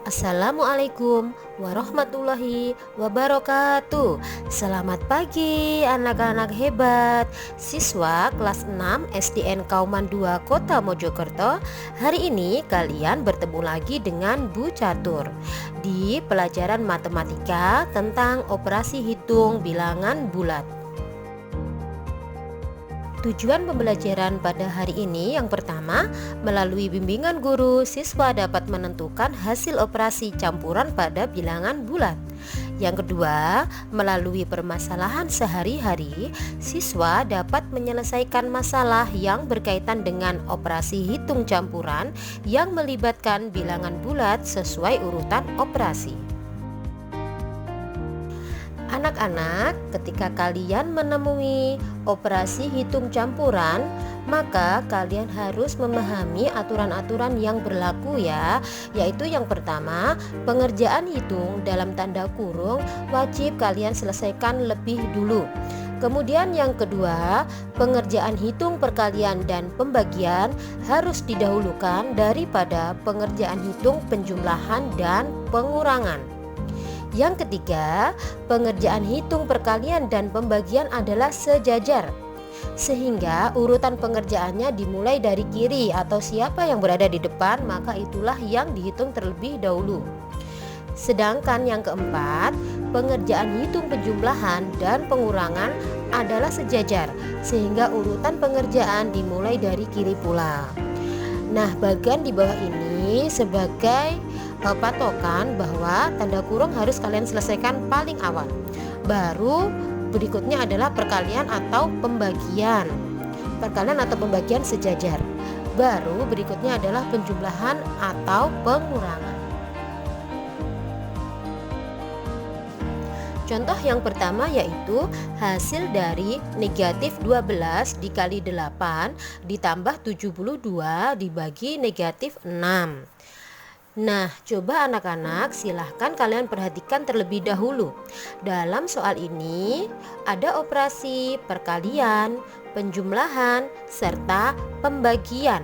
Assalamualaikum warahmatullahi wabarakatuh. Selamat pagi anak-anak hebat, siswa kelas 6 SDN Kauman 2 Kota Mojokerto. Hari ini kalian bertemu lagi dengan Bu Catur di pelajaran matematika tentang operasi hitung bilangan bulat. Tujuan pembelajaran pada hari ini yang pertama, melalui bimbingan guru, siswa dapat menentukan hasil operasi campuran pada bilangan bulat. Yang kedua, melalui permasalahan sehari-hari, siswa dapat menyelesaikan masalah yang berkaitan dengan operasi hitung campuran yang melibatkan bilangan bulat sesuai urutan operasi. Anak-anak, ketika kalian menemui operasi hitung campuran, maka kalian harus memahami aturan-aturan yang berlaku ya. Yaitu yang pertama, pengerjaan hitung dalam tanda kurung wajib kalian selesaikan lebih dulu. Kemudian yang kedua, pengerjaan hitung perkalian dan pembagian harus didahulukan daripada pengerjaan hitung penjumlahan dan pengurangan. Yang ketiga, pengerjaan hitung perkalian dan pembagian adalah sejajar, sehingga urutan pengerjaannya dimulai dari kiri atau siapa yang berada di depan, maka itulah yang dihitung terlebih dahulu. Sedangkan yang keempat, pengerjaan hitung penjumlahan dan pengurangan adalah sejajar, sehingga urutan pengerjaan dimulai dari kiri pula. Nah, bagian di bawah ini sebagai patokan bahwa tanda kurung harus kalian selesaikan paling awal. Baru berikutnya adalah perkalian atau pembagian. Perkalian atau pembagian sejajar. Baru berikutnya adalah penjumlahan atau pengurangan. Contoh yang pertama yaitu hasil dari negatif 12 dikali 8 ditambah 72 dibagi negatif 6. Nah, coba anak-anak silahkan kalian perhatikan terlebih dahulu. Dalam soal ini ada operasi perkalian, penjumlahan, serta pembagian.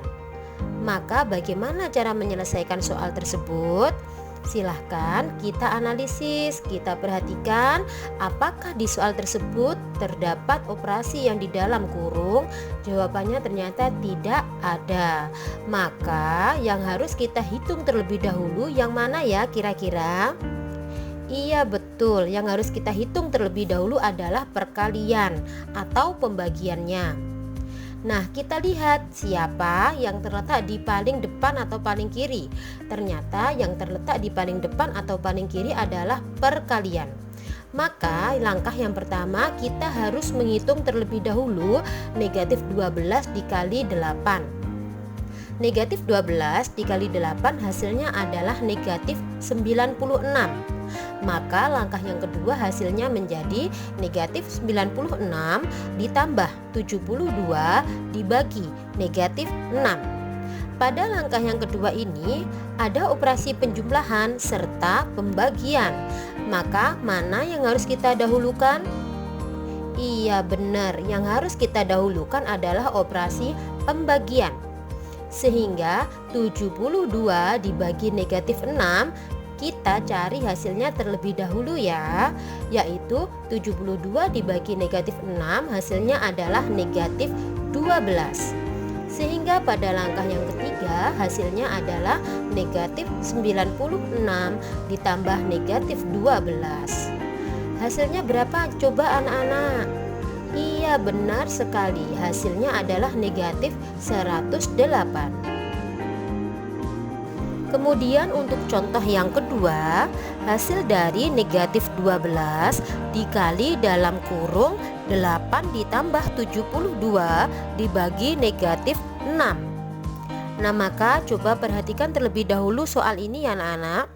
Maka bagaimana cara menyelesaikan soal tersebut? Silahkan kita analisis, kita perhatikan apakah di soal tersebut terdapat operasi yang di dalam kurung. Jawabannya ternyata tidak ada. Maka yang harus kita hitung terlebih dahulu yang mana ya kira-kira? Iya betul, yang harus kita hitung terlebih dahulu adalah perkalian atau pembagiannya. Nah, kita lihat siapa yang terletak di paling depan atau paling kiri. Ternyata yang terletak di paling depan atau paling kiri adalah perkalian. Maka langkah yang pertama kita harus menghitung terlebih dahulu negatif 12 dikali 8. Negatif 12 dikali 8 hasilnya adalah negatif 96. Maka langkah yang kedua hasilnya menjadi negatif 96 ditambah 72 dibagi negatif 6. Pada langkah yang kedua ini ada operasi penjumlahan serta pembagian. Maka mana yang harus kita dahulukan? Iya benar, yang harus kita dahulukan adalah operasi pembagian. Sehingga 72 dibagi negatif 6 kita cari hasilnya terlebih dahulu ya, yaitu 72 dibagi negatif 6 hasilnya adalah negatif 12. Sehingga pada langkah yang ketiga hasilnya adalah negatif 96 ditambah negatif 12. Hasilnya berapa coba anak-anak? Iya benar sekali, hasilnya adalah negatif 108. Kemudian untuk contoh yang kedua, hasil dari negatif 12 dikali dalam kurung 8 ditambah 72 dibagi negatif 6. Nah, maka coba perhatikan terlebih dahulu soal ini ya anak-anak.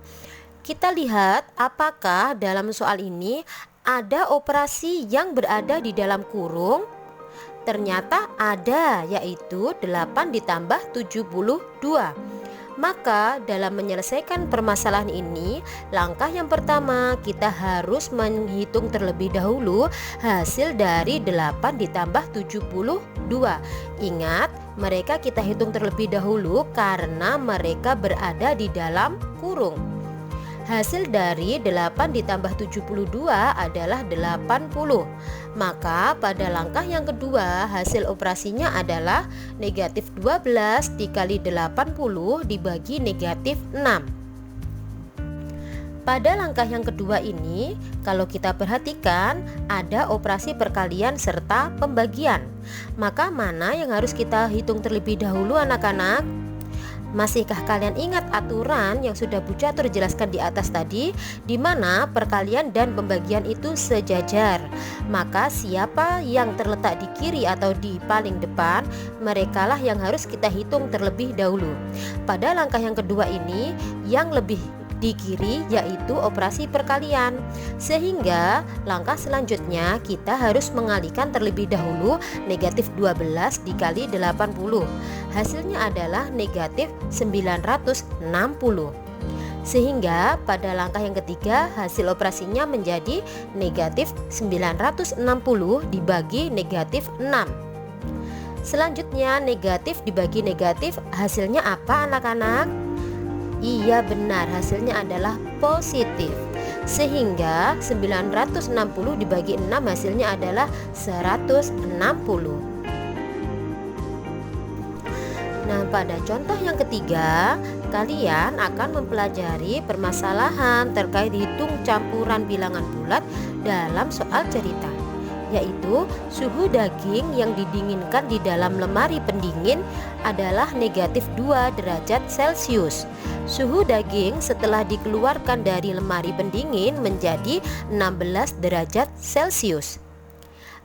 Kita lihat apakah dalam soal ini ada operasi yang berada di dalam kurung. Ternyata ada, yaitu 8 ditambah 72. Maka dalam menyelesaikan permasalahan ini, langkah yang pertama kita harus menghitung terlebih dahulu hasil dari 8 ditambah 72. Ingat, mereka kita hitung terlebih dahulu karena mereka berada di dalam kurung. Hasil dari 8 ditambah 72 adalah 80. Maka pada langkah yang kedua hasil operasinya adalah negatif 12 dikali 80 dibagi negatif 6. Pada langkah yang kedua ini, kalau kita perhatikan ada operasi perkalian serta pembagian. Maka mana yang harus kita hitung terlebih dahulu anak-anak? Masihkah kalian ingat aturan yang sudah Bu Catur jelaskan di atas tadi, di mana perkalian dan pembagian itu sejajar? Maka siapa yang terletak di kiri atau di paling depan, merekalah yang harus kita hitung terlebih dahulu. Pada langkah yang kedua ini, yang lebih di kiri yaitu operasi perkalian, sehingga langkah selanjutnya kita harus mengalihkan terlebih dahulu negatif 12 dikali 80. Hasilnya adalah negatif 960. Sehingga pada langkah yang ketiga hasil operasinya menjadi negatif 960 dibagi negatif 6. Selanjutnya negatif dibagi negatif, hasilnya apa anak-anak? Iya benar, hasilnya adalah positif. Sehingga 960 dibagi 6 hasilnya adalah 160. Nah, pada contoh yang ketiga, kalian akan mempelajari permasalahan terkait hitung campuran bilangan bulat dalam soal cerita, yaitu suhu daging yang didinginkan di dalam lemari pendingin adalah negatif 2 derajat Celcius. Suhu daging setelah dikeluarkan dari lemari pendingin menjadi 16 derajat Celcius.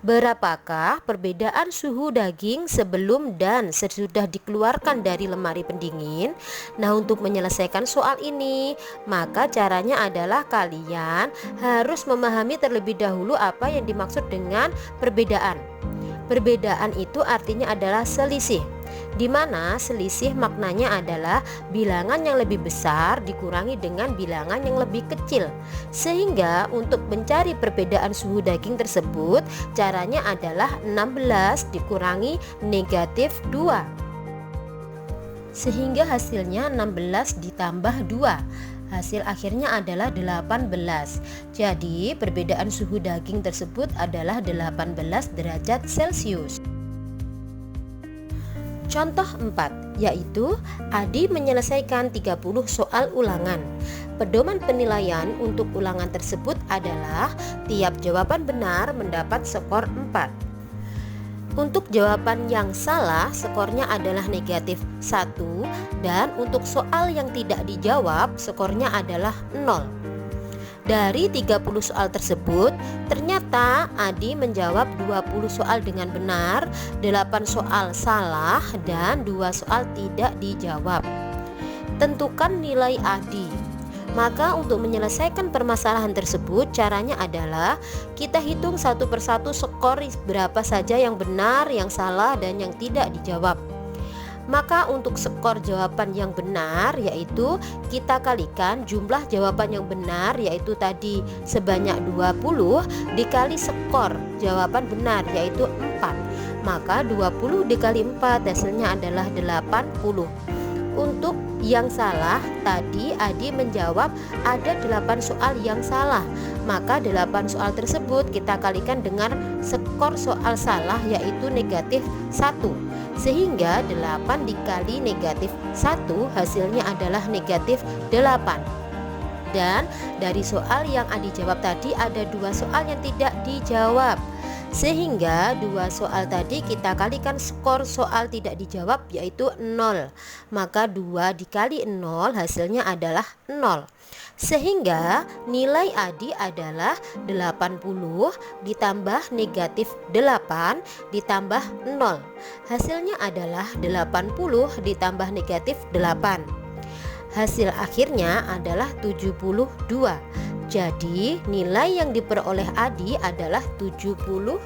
Berapakah perbedaan suhu daging sebelum dan sesudah dikeluarkan dari lemari pendingin? Nah, untuk menyelesaikan soal ini, maka caranya adalah kalian harus memahami terlebih dahulu apa yang dimaksud dengan perbedaan. Perbedaan itu artinya adalah selisih, di mana selisih maknanya adalah bilangan yang lebih besar dikurangi dengan bilangan yang lebih kecil. Sehingga untuk mencari perbedaan suhu daging tersebut, caranya adalah 16 dikurangi negatif 2. Sehingga hasilnya 16 ditambah 2. Hasil akhirnya adalah 18. Jadi perbedaan suhu daging tersebut adalah 18 derajat Celcius. Contoh 4, yaitu Adi menyelesaikan 30 soal ulangan. Pedoman penilaian untuk ulangan tersebut adalah tiap jawaban benar mendapat skor 4. Untuk jawaban yang salah, skornya adalah negatif 1, dan untuk soal yang tidak dijawab, skornya adalah 0. Dari 30 soal tersebut, ternyata Adi menjawab 20 soal dengan benar, 8 soal salah, dan 2 soal tidak dijawab. Tentukan nilai Adi. Maka untuk menyelesaikan permasalahan tersebut, caranya adalah kita hitung satu persatu skor berapa saja yang benar, yang salah, dan yang tidak dijawab. Maka untuk skor jawaban yang benar, yaitu kita kalikan jumlah jawaban yang benar, yaitu tadi sebanyak 20, dikali skor jawaban benar, yaitu 4. Maka 20 dikali 4 hasilnya adalah 80. Untuk yang salah, tadi Adi menjawab ada 8 soal yang salah. Maka 8 soal tersebut kita kalikan dengan skor soal salah, yaitu negatif 1. Sehingga 8 dikali negatif 1 hasilnya adalah negatif 8. Dan dari soal yang Adi jawab tadi ada 2 soal yang tidak dijawab. Sehingga 2 soal tadi kita kalikan skor soal tidak dijawab, yaitu 0. Maka 2 dikali 0 hasilnya adalah 0. Sehingga nilai Adi adalah 80 ditambah negatif 8 ditambah 0. Hasilnya adalah 80 ditambah negatif 8. Hasil akhirnya adalah 72. Jadi nilai yang diperoleh Adi adalah 72.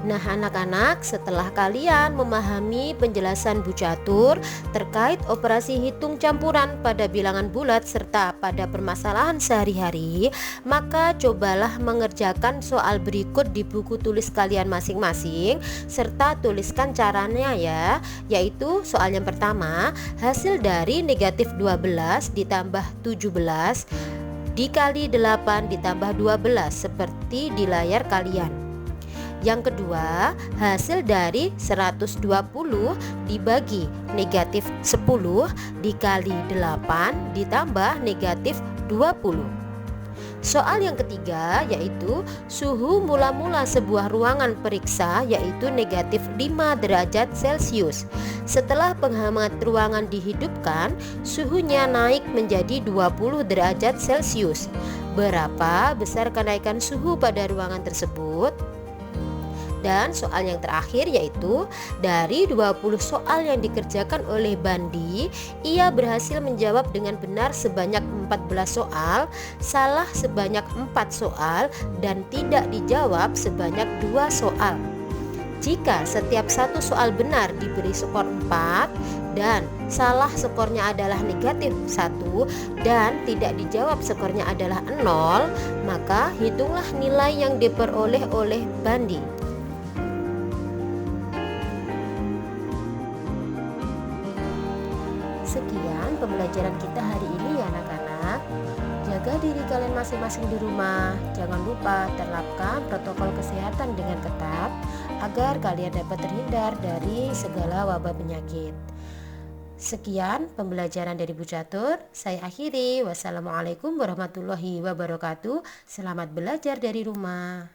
Nah anak-anak, setelah kalian memahami penjelasan Bu Catur terkait operasi hitung campuran pada bilangan bulat serta pada permasalahan sehari-hari, maka cobalah mengerjakan soal berikut di buku tulis kalian masing-masing serta tuliskan caranya ya. Yaitu soal yang pertama, hasil dari negatif 12 ditambah 17 dikali 8 ditambah 12 seperti di layar kalian. Yang kedua, hasil dari 120 dibagi negatif 10 dikali 8 ditambah negatif 20. Soal yang ketiga yaitu suhu mula-mula sebuah ruangan periksa yaitu negatif 5 derajat Celcius. Setelah penghangat ruangan dihidupkan, suhunya naik menjadi 20 derajat Celcius. Berapa besar kenaikan suhu pada ruangan tersebut? Dan soal yang terakhir yaitu dari 20 soal yang dikerjakan oleh Bandi, ia berhasil menjawab dengan benar sebanyak 14 soal, salah sebanyak 4 soal, dan tidak dijawab sebanyak 2 soal. Jika setiap satu soal benar diberi skor 4 dan salah skornya adalah negatif 1 dan tidak dijawab skornya adalah 0, maka hitunglah nilai yang diperoleh oleh Bandi. Sekian pembelajaran kita hari ini ya anak-anak. Jaga diri kalian masing-masing di rumah. Jangan lupa terapkan protokol kesehatan dengan ketat agar kalian dapat terhindar dari segala wabah penyakit. Sekian pembelajaran dari Bu Catur. Saya akhiri. Wassalamualaikum warahmatullahi wabarakatuh. Selamat belajar dari rumah.